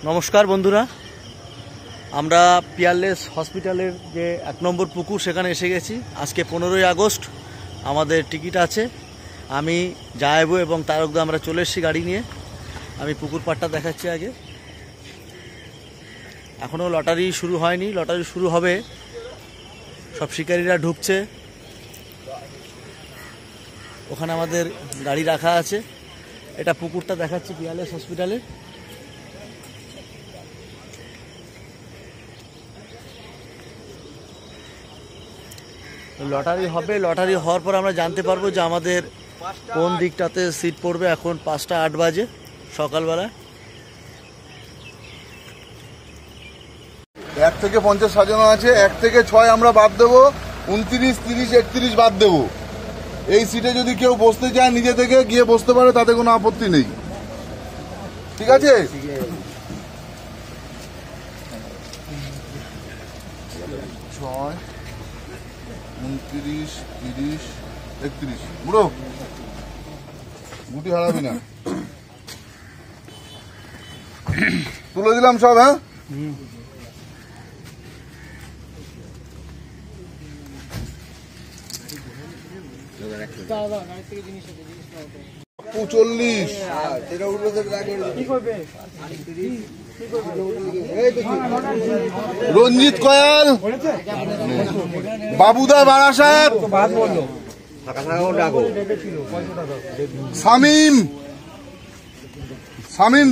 নমস্কার বন্ধুরা, আমরা পিয়ারলেস হসপিটালের যে 1 নম্বর পুকুর সেখানে এসে গেছি। আজকে 15ই আগস্ট, আমাদের টিকিট আছে। আমি জায়েবু এবং তারকদা আমরা চলে এসেছি গাড়ি নিয়ে। আমি পুকুর পাড়টা দেখাচ্ছি আগে। এখনও লটারি শুরু হয়নি, লটারি শুরু হবে। সব শিকারীরা ঢুকছে, ওখানে আমাদের গাড়ি রাখা আছে। এটা পুকুরটা দেখাচ্ছি পিয়ারলেস হসপিটালের। লটারি হবে, লটারি হওয়ার পর আমরা জানতে পারবো যে আমাদের কোন দিকটাতে সিট পড়বে। এখন 5টা 8 বাজে সকালবেলা। 1 থেকে 50 সাজানো আছে। 1 থেকে 6 আমরা বাদ দেবো, 29, 30, 31 বাদ দেবো। এই সিটে যদি কেউ বসতে চায় নিজে থেকে গিয়ে বসতে পারে, তাতে কোনো আপত্তি নেই। ঠিক আছে? 6, 29, 30, 31। বুড়ো গুটি হারাবি না। তুলে দিলাম সব। হ্যাঁ, রঞ্জিত কয়াল, বাবুদা বারাসাত, শামীম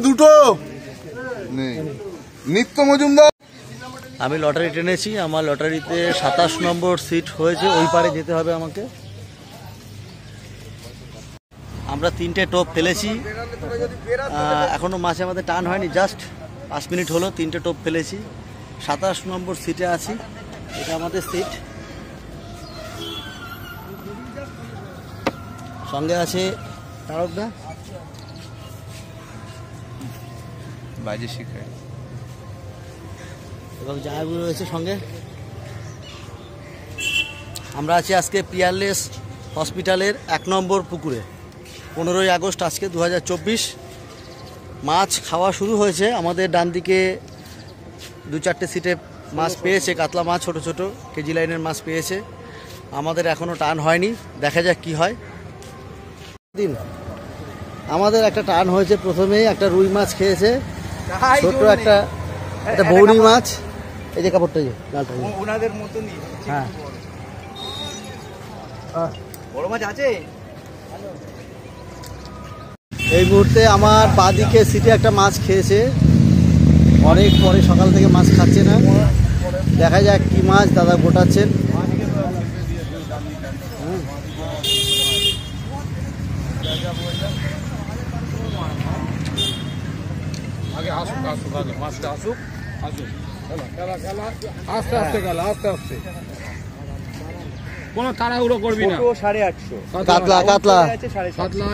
দুটো নেই, নিত্য মজুমদার। আমি লটারি টেনেছি, আমার লটারিতে 27 নম্বর সিট হয়েছে। ওই পারে যেতে হবে আমাকে। আমরা 3টে টোপ ফেলেছি, এখনো মাছে আমাদের টান হয়নি। জাস্ট 5 মিনিট হলো, 3টে টোপ ফেলেছি। 27 নম্বর সিটে আছি, এটা আমাদের সিট। সঙ্গে আছে তারকদা, বাজে শিখায়, এবং জাহাবু রয়েছে সঙ্গে। আমরা আছি আজকে পিয়ারলেস হসপিটালের 1 নম্বর পুকুরে। 15ই আগস্ট আজকে 2024। মাছ খাওয়া শুরু হয়েছে। আমাদের ডান দিকে 2-4টে সিটে মাছ পেয়েছে, কাতলা মাছ, ছোট ছোট কেজি লাইনের মাছ পেয়েছে। আমাদের এখনও টান হয়নি, দেখা যাক কি হয়। দিন আমাদের একটা টান হয়েছে। প্রথমেই একটা রুই মাছ খেয়েছে, ছোট্ট একটা বৌনি মাছ। এই যে কাপড়টা, ওনাদের মতনই। হ্যাঁ, বড় মাছ আছে। এই মুহূর্তে আমার বাঁদিকে সিটে একটা মাছ খেয়েছে, অনেক পরে, সকাল থেকে মাছ খাচ্ছে না। দেখা যাক কি মাছ দাদা গোটাচ্ছেন। আগে আসুক, মাছটা আসুক। আস্তে আস্তে গেল, আস্তে আস্তে, কোনো তাড়াহুড়ো করবি না। 850 কাতলা, কাতলা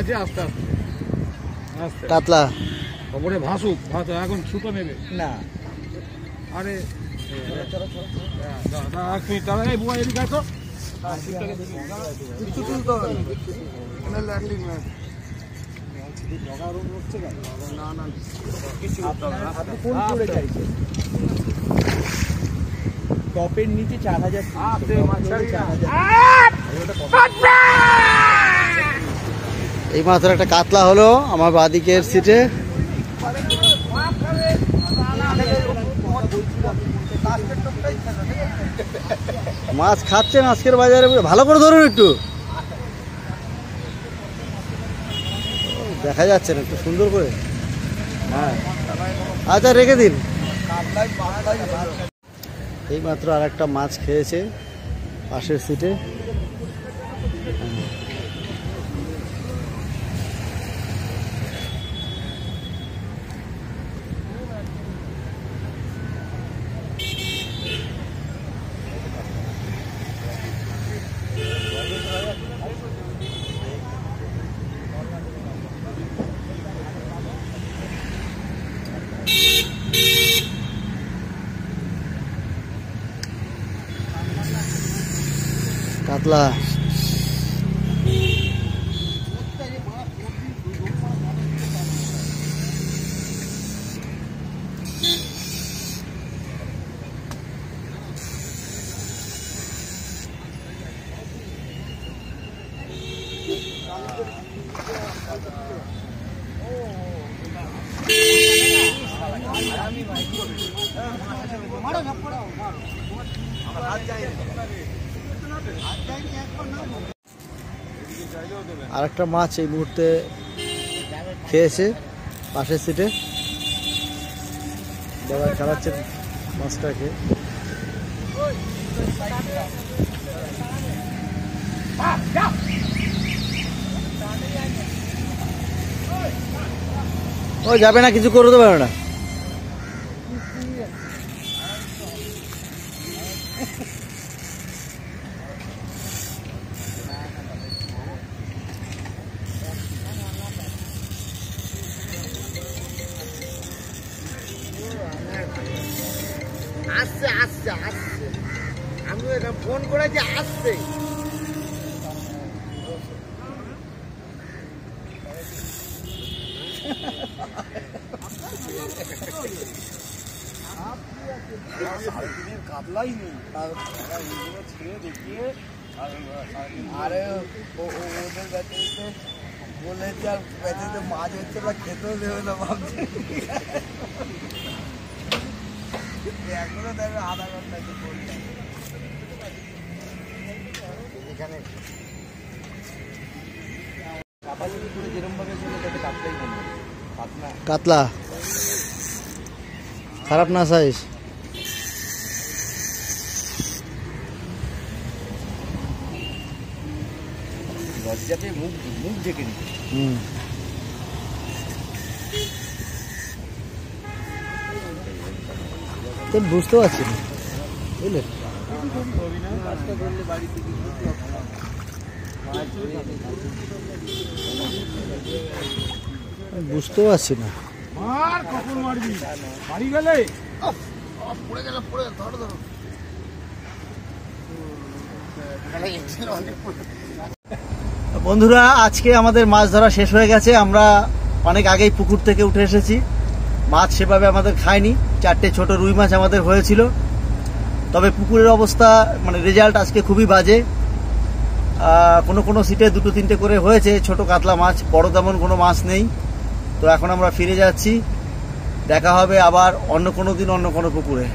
আছে, আস্তে আস্তে কাতলা। খবরে ভাসুক, এখন ছুটো নেবে না। আরে এক মিনিট, তারা এই বুয়া এদিকে আসো। টপের নিচে 4000। এই মাত্র একটা কাতলা হলো আমার বাঁদিকের সিটে। মাছ খাচ্ছেন আজকের বাজারে, ভালো করে ধরুন একটু, দেখা যাচ্ছে না একটু সুন্দর করে। হ্যাঁ, আচ্ছা রেখে দিন। এই মাত্র আর একটা মাছ খেয়েছে পাশের সিটে। কাতলা, আর একটা মাছ এই মুহূর্তে খেয়েছে পাশের সিটে, দাদা চালাচ্ছেন মাছটাকে। ও যাবে না, কিছু করে দেবে না। আসছে আসছে আসছে, আমি ফোন করেছি আসছে। কাতলাই নেই, ছেড়ে দেখিয়ে আরে ওদের ব্যাটারিতে বলেছে, আর ব্যাটারিতে মাছ হচ্ছে না, খেতেও দেবে না ভাবছি। এখনো দেবে আধা ঘন্টা এখানে কাতলা খারাপ না সাইজ। লজ্জাতে মুখ ঢেকে নি। বুঝতে পারছি না, বুঝলে বুঝতে পারছি না। মার কখন মারবি, বাড়ি গেলে পড়ে গেল, পড়ে গেল, ধরো ধরো। বন্ধুরা, আজকে আমাদের মাছ ধরা শেষ হয়ে গেছে। আমরা অনেক আগেই পুকুর থেকে উঠে এসেছি। মাছ সেভাবে আমাদের খায়নি, 4টে ছোট রুই মাছ আমাদের হয়েছিল। তবে পুকুরের অবস্থা মানে রেজাল্ট আজকে খুবই বাজে। কোনো সিটে 2-3টে করে হয়েছে ছোট কাতলা মাছ, বড় তেমন কোনো মাছ নেই। তো এখন আমরা ফিরে যাচ্ছি, দেখা হবে আবার অন্য কোনো দিন অন্য কোনো পুকুরে।